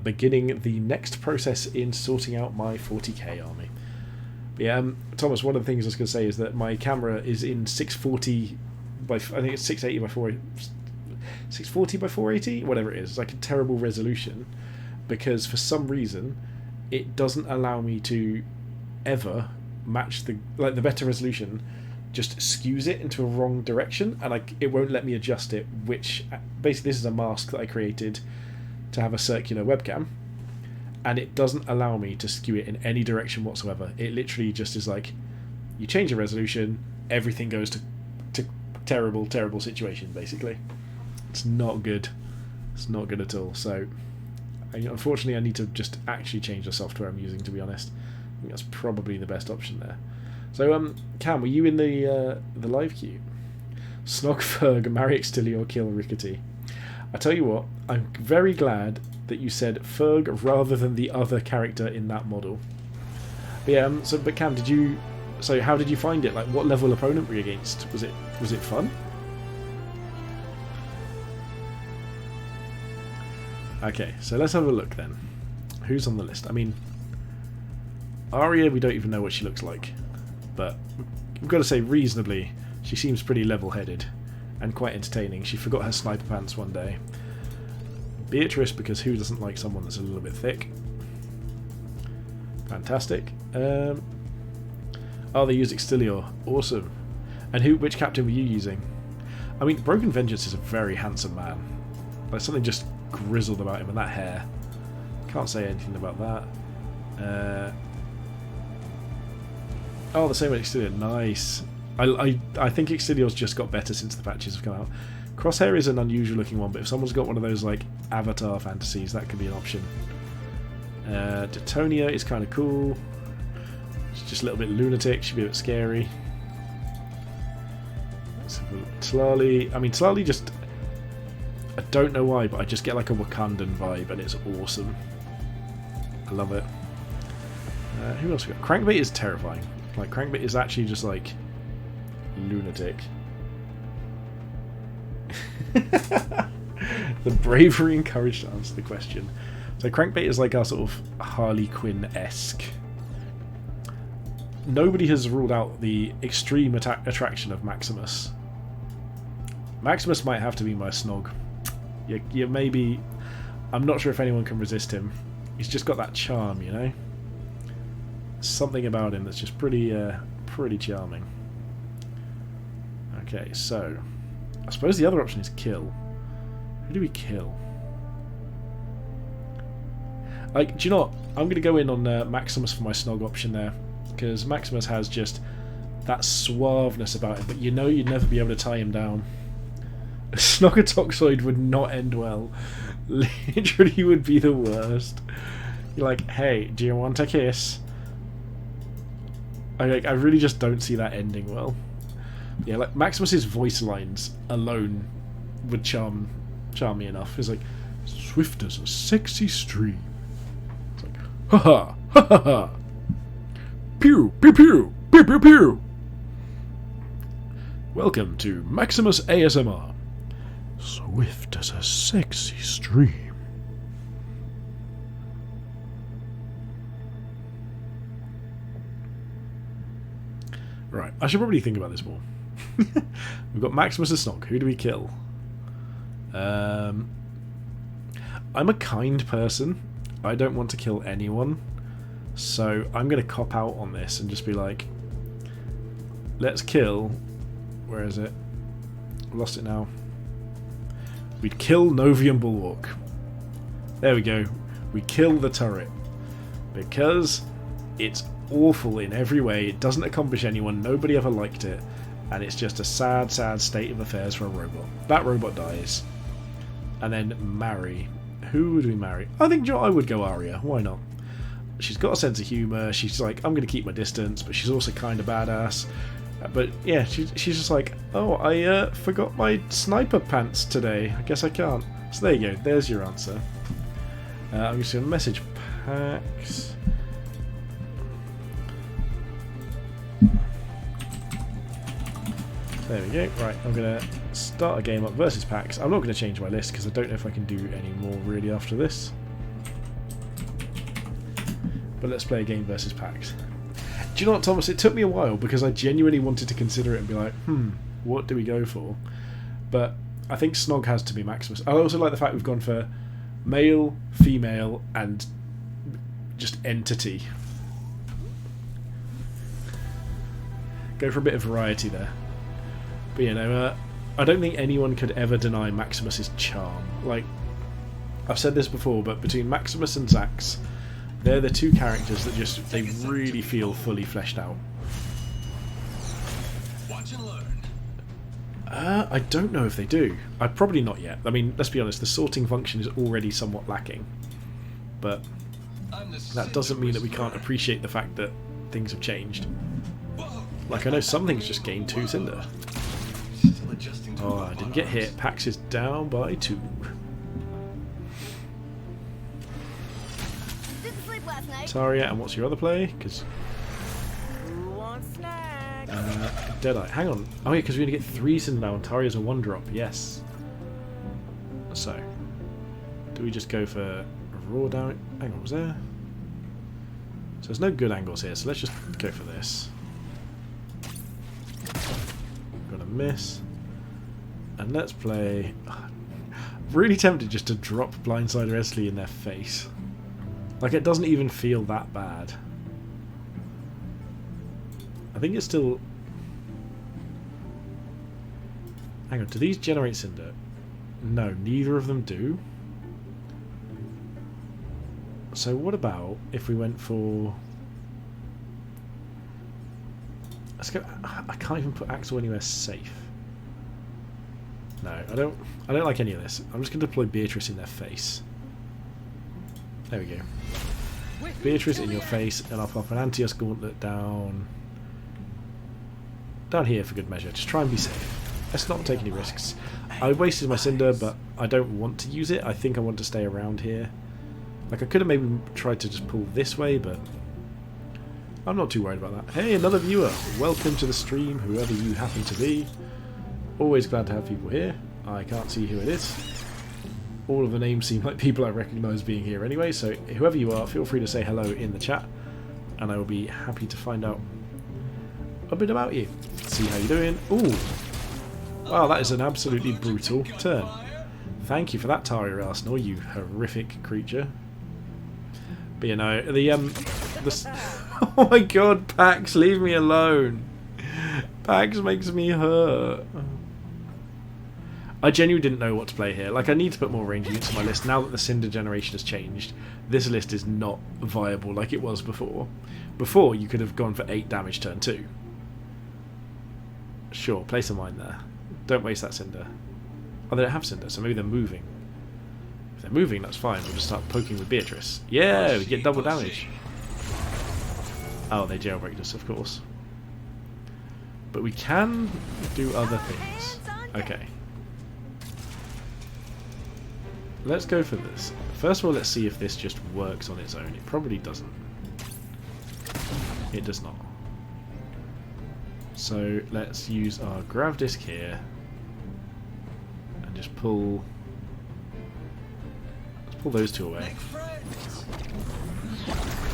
A: beginning the next process in sorting out my 40k army. But yeah, Thomas, one of the things I was going to say is that my camera is in 640 by, I think it's 680 by 640 by 480, whatever it is. It's like a terrible resolution because for some reason it doesn't allow me to ever match the better resolution. Just skews it into a wrong direction, and it won't let me adjust it. Which basically, this is a mask that I created to have a circular webcam, and it doesn't allow me to skew it in any direction whatsoever. It literally just is like, you change the resolution, everything goes to terrible situation. Basically, it's not good. It's not good at all. So, unfortunately, I need to just actually change the software I'm using. To be honest, I think that's probably the best option there. So, Cam, were you in the live queue? Snog Ferg, marry Extilio, kill Rickety. I tell you what, I'm very glad that you said Ferg rather than the other character in that model. But yeah, but Cam, how did you find it? Like, what level opponent were you against? Was it fun? Okay, so let's have a look then. Who's on the list? I mean, Arya, we don't even know what she looks like. But we've got to say, reasonably, she seems pretty level-headed and quite entertaining. She forgot her sniper pants one day. Beatrice, because who doesn't like someone that's a little bit thick? Fantastic. Oh, they used Extilio. Awesome. And which captain were you using? I mean, Broken Vengeance is a very handsome man. There's something just grizzled about him, and that hair. Can't say anything about that. Oh, the same with Extilio. Nice. I think Extilio's just got better since the patches have come out. Crosshair is an unusual looking one, but if someone's got one of those like Avatar fantasies, that could be an option. Detonia is kind of cool. She's just a little bit lunatic. She'd be a bit scary. Tlali. I mean, Tlali just... I don't know why, but I just get like a Wakandan vibe, and it's awesome. I love it. Who else we got? Crankbait is terrifying. Like, Crankbait is actually just like lunatic. The bravery and courage to answer the question. So Crankbait is like our sort of Harley Quinn-esque. Nobody has ruled out the extreme attraction of Maximus. Maximus might have to be my snog. You maybe... I'm not sure if anyone can resist him. He's just got that charm, you know? Something about him that's just pretty charming. Okay, so... I suppose the other option is kill. Who do we kill? Like, do you know what? I'm going to go in on Maximus for my snog option there. Because Maximus has just that suaveness about him, but you know you'd never be able to tie him down. A Snogotoxoid would not end well. Literally would be the worst. You're like, hey, do you want a kiss? I really just don't see that ending well. Yeah, like Maximus's voice lines alone would charm me enough. It's like, swift as a sexy stream. It's like, ha ha ha ha ha. Pew pew pew pew pew pew. Welcome to Maximus ASMR. Swift as a sexy stream. Right, I should probably think about this more. We've got Maximus as Snog. Who do we kill? I'm a kind person. I don't want to kill anyone. So I'm going to cop out on this and just be like, let's kill... Where is it? Lost it now. We'd kill Novium Bulwark. There we go. We kill the turret. Because it's awful in every way. It doesn't accomplish anyone. Nobody ever liked it. And it's just a sad, sad state of affairs for a robot. That robot dies. And then marry. Who would we marry? I think I would go Arya. Why not? She's got a sense of humour. She's like, I'm going to keep my distance. But she's also kind of badass. But yeah, she's just like, oh, I forgot my sniper pants today. I guess I can't. So there you go. There's your answer. I'm just going to message Pax. There we go. Right, I'm going to start a game up versus Pax. I'm not going to change my list because I don't know if I can do any more really after this. But let's play a game versus Pax. Do you know what, Thomas? It took me a while because I genuinely wanted to consider it and be like, what do we go for? But I think Snog has to be Maximus. I also like the fact we've gone for male, female, and just entity. Go for a bit of variety there. But you know, I don't think anyone could ever deny Maximus's charm. Like, I've said this before, but between Maximus and Zax, they're the two characters that just, they really feel fully fleshed out.
C: Watch and learn.
A: I don't know if they do. Probably not yet. I mean, let's be honest, the sorting function is already somewhat lacking. But that doesn't mean that we can't appreciate the fact that things have changed. Like, I know some things just gained 2 Cinder. Oh, I didn't get hit. Pax is down by 2. Taria, and what's your other play? Because Deadeye. Hang on. Oh yeah, because we only get 3 Cinder now, and Taria's a 1-drop. Yes. So, do we just go for a raw down? Hang on, was there? So there's no good angles here. So let's just go for this. Gonna miss, and let's play. Really tempted just to drop Blindsider Esley in their face. Like, it doesn't even feel that bad. I think it's still... Hang on, do these generate Cinder? No, neither of them do. So what about if we went for... Let's go... I can't even put Axel anywhere safe. No, I don't like any of this. I'm just going to deploy Beatrice in their face. There we go. Beatrice in your face, and I'll pop an Antius Gauntlet down here for good measure. Just try and be safe. Let's not take any risks. I wasted my Cinder, but I don't want to use it. I think I want to stay around here. Like, I could have maybe tried to just pull this way, but I'm not too worried about that. Hey, another viewer. Welcome to the stream, whoever you happen to be. Always glad to have people here. I can't see who it is. All of the names seem like people I recognise being here anyway, so whoever you are, feel free to say hello in the chat, and I will be happy to find out a bit about you. See how you're doing. Ooh! Wow, that is an absolutely brutal turn. Thank you for that, Taria Arsenal, you horrific creature. But you know, oh my god, Pax, leave me alone! Pax makes me hurt. I genuinely didn't know what to play here. Like, I need to put more range units on my list. Now that the Cinder generation has changed, this list is not viable like it was before. Before, you could have gone for 8 damage turn 2. Sure, place a mine there. Don't waste that Cinder. Oh, they don't have Cinder, so maybe they're moving. If they're moving, that's fine. We'll just start poking with Beatrice. Yeah, we get double damage. Oh, they jailbreaked us, of course. But we can do other things. Okay. Let's go for this. First of all, let's see if this just works on its own. It probably doesn't. It does not. So let's use our grav disc here and just pull. Let's pull those 2 away.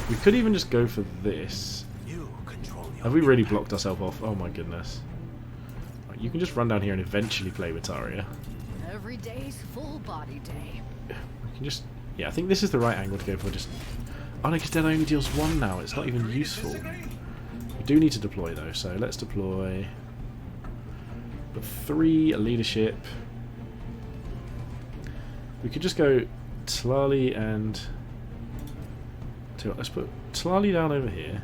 A: We could even just go for this. Have we really blocked ourselves off? Oh my goodness. Right, you can just run down here and eventually play with Taria.
B: Every day's full body day.
A: We can just... Yeah, I think this is the right angle to go for. Just... Oh no, because Dead only deals 1 now. It's not even useful. We do need to deploy though, so let's deploy. But 3 leadership. We could just go Tlali and... Let's put Tlali down over here.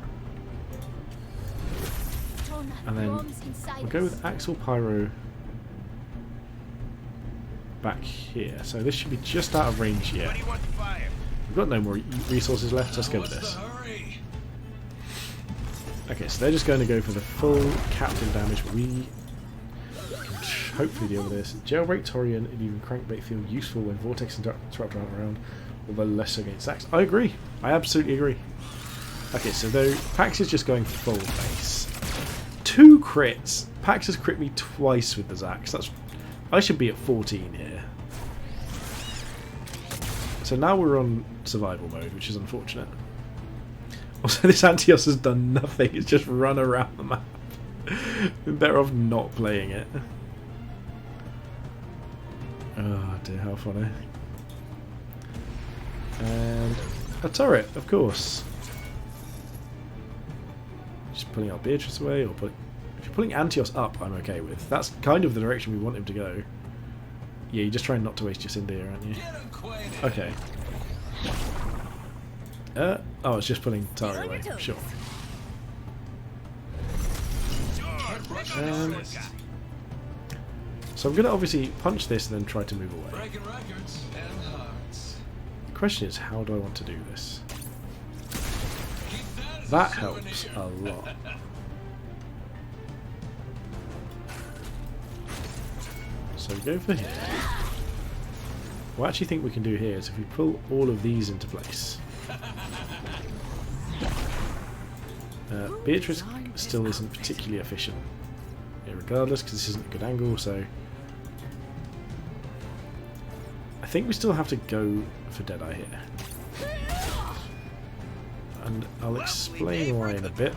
A: And then we'll go with Axel Pyro back here. So this should be just out of range yet. We've got no more resources left. Let's go with this. Okay, so they're just going to go for the full captain damage. We can hopefully deal with this. Jailbreak Torian and even Crankbait feel useful when Vortex interrupt around, although less so against Zax. I agree. I absolutely agree. Okay, so though Pax is just going full base. 2 crits. Pax has crit me twice with the Zax. I should be at 14 here. So now we're on survival mode, which is unfortunate. Also, this Antios has done nothing. It's just run around the map. We're better off not playing it. Oh dear, how funny. And a turret, of course. Just pulling our Beatrice away, or if you're pulling Antios up, I'm okay with. That's kind of the direction we want him to go. Yeah, you're just trying not to waste your Cinder, aren't you? Okay. Oh, it's just pulling Tari away. Sure. So I'm going to obviously punch this and then try to move away. The question is, how do I want to do this? That helps a lot. So we go for here. What I actually think we can do here is if we pull all of these into place. Beatrice still isn't particularly efficient, yeah, regardless, because this isn't a good angle, so I think we still have to go for Deadeye here. And I'll explain why in a bit,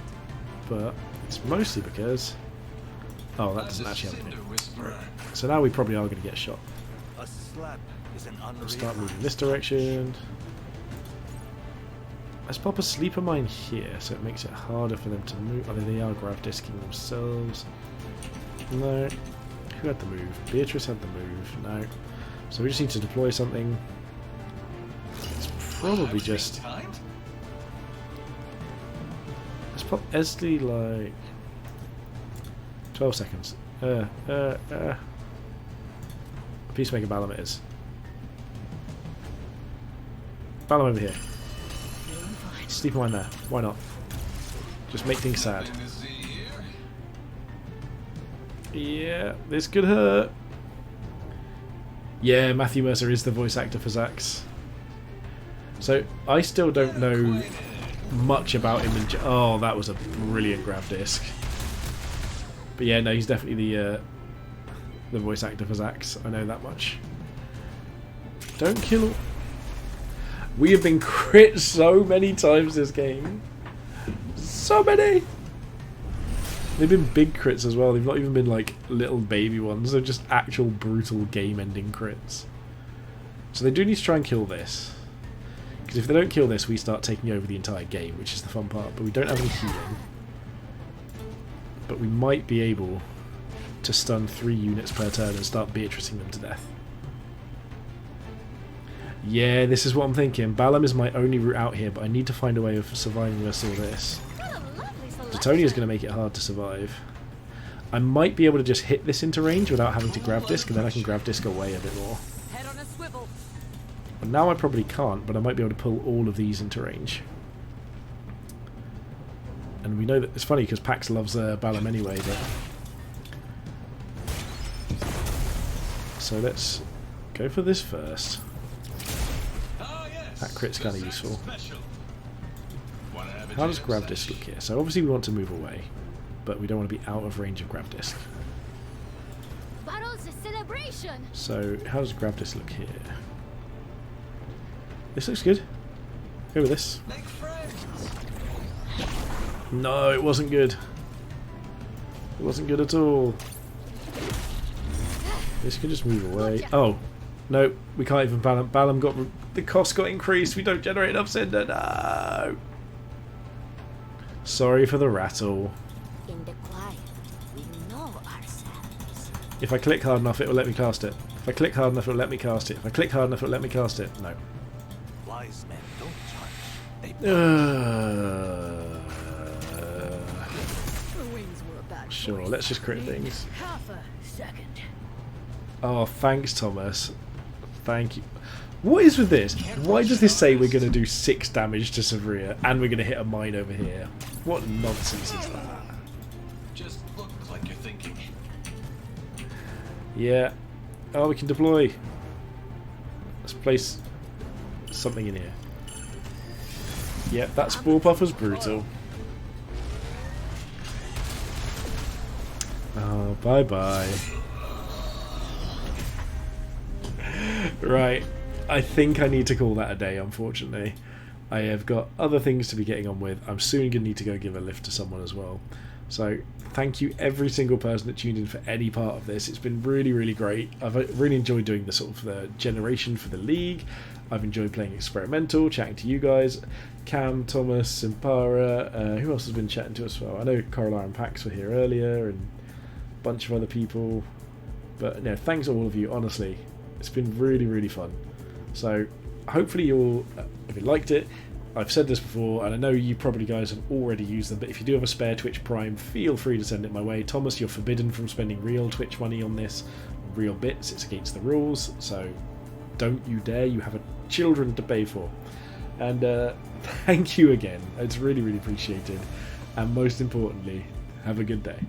A: but it's mostly because... Oh, that doesn't actually help me. Right. So now we probably are going to get shot. We'll start moving this direction. Let's pop a sleeper mine here, so it makes it harder for them to move. Oh, they are grav disking themselves. No. Who had the move? Beatrice had the move. No. So we just need to deploy something. It's probably just... Let's pop Esley like... 12 seconds. Peacemaker Balam it is. Balam over here. Sleep mine there. Why not? Just make things sad. Yeah, this could hurt. Yeah, Matthew Mercer is the voice actor for Zax. So I still don't know much about him. Oh, that was a brilliant grab disc. But yeah, no, he's definitely the voice actor for Zax. I know that much. Don't kill. We have been crit so many times this game. So many. They've been big crits as well. They've not even been like little baby ones. They're just actual brutal game-ending crits. So they do need to try and kill this. Because if they don't kill this, we start taking over the entire game, which is the fun part. But we don't have any healing. But we might be able to stun 3 units per turn and start Beatricing them to death. Yeah, this is what I'm thinking. Balam is my only route out here, but I need to find a way of surviving versus all this. Tony is going to make it hard to survive. I might be able to just hit this into range without having to grab disc, and then I can grab disc away a bit more. Well, now I probably can't, but I might be able to pull all of these into range. And we know that it's funny because Pax loves Balam anyway, but... So let's go for this first. That crit's kind of useful. How does grab disc look here? So obviously we want to move away, but we don't want to be out of range of grab disc. So how does grab disc look here? This looks good. Go with this. No, it wasn't good. It wasn't good at all. This can just move away. Oh, no, we can't even Balam. Balam got The cost got increased. We don't generate enough cinder. No. Sorry for the rattle.
D: In the quiet, we know ourselves.
A: If I click hard enough, it will let me cast it. If I click hard enough, it will let me cast it. If I click hard enough, it will let me cast it. No.
C: Wise men don't charge. They
B: The wings were a bad
A: Sure,
B: choice.
A: let's just crit things.
B: Half a second.
A: Oh, thanks, Thomas. Thank you. What is with this? Why does this say we're going to do 6 damage to Sevilla and we're going to hit a mine over here? What nonsense is that?
C: just look like you're thinking.
A: Yeah. Oh, we can deploy. Let's place something in here. Yeah, that spore puff was brutal. Oh, bye-bye. Right. I think I need to call that a day, unfortunately. I have got other things to be getting on with. I'm soon going to need to go give a lift to someone as well. So thank you every single person that tuned in for any part of this. It's been really, really great. I've really enjoyed doing the sort of the generation for the league. I've enjoyed playing experimental, chatting to you guys. Cam, Thomas, Simpara, who else has been chatting to us well? I know Coraline and Pax were here earlier and a bunch of other people. But no, thanks to all of you, honestly. It's been really, really fun. So hopefully you'll, if you liked it, I've said this before, and I know you probably guys have already used them, but if you do have a spare Twitch Prime, feel free to send it my way. Thomas, you're forbidden from spending real Twitch money on this, real bits. It's against the rules, so don't you dare. You have children to pay for. And thank you again. It's really, really appreciated. And most importantly, have a good day.